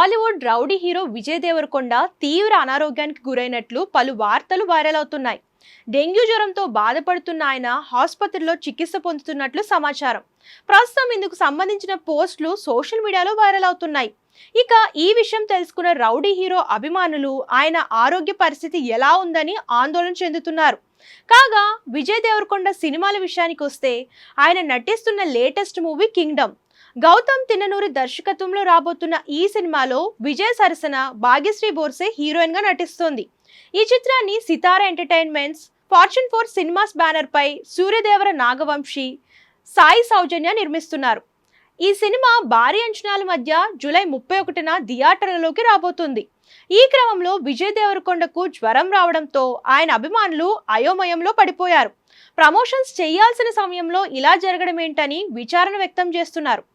Tollywood rowdy hero Vijay Devarakonda తీవ్ర అనారోగ్యానికి గురైనట్లు పలు వార్తలు వైరల్ అవుతున్నాయి. డెంగ్యూ జ్వరంతో బాధపడుతున్న ఆయన ఆసుపత్రిలో చికిత్స పొందుతున్నట్లు సమాచారం. ప్రస్తుతం ఇందుకు సంబంధించిన పోస్టులు సోషల్ మీడియాలో వైరల్ అవుతున్నాయి. ఇక ఈ విషయం తెలుసుకున్న రౌడీ హీరో అభిమానులు ఆయన ఆరోగ్య పరిస్థితి ఎలా ఉందని ఆందోళన చెందుతున్నారు. కాగా విజయ్ దేవరకొండ సినిమాల విషయానికి వస్తే ఆయన నటిస్తున్న latest movie Kingdom. Gautam Tinnanuri దర్శకత్వంలో రాబోతున్న ఈ సినిమాలో విజయ్ సరసన భాగ్యశ్రీ బోర్సే హీరోయిన్ గా నటిస్తోంది. ఈ చిత్రాన్ని సితారా ఎంటర్టైన్మెంట్స్, ఫార్చ్యూన్ 4 సినిమాస్ బ్యానర్ పై సూర్యదేవర నాగవంశీ, సాయి సౌజన్య నిర్మిస్తున్నారు. ఈ సినిమా భారీ అంచనాల మధ్య జూలై 31న థియేటర్లలోకి రాబోతుంది. ఈ క్రమంలో విజయ్ దేవరకొండకు జ్వరం రావడంతో ఆయన అభిమానులు అయోమయంలో పడిపోయారు. ప్రమోషన్స్ చేయాల్సిన సమయంలో ఇలా జరగడం ఏంటని విచారణ వ్యక్తం చేస్తున్నారు.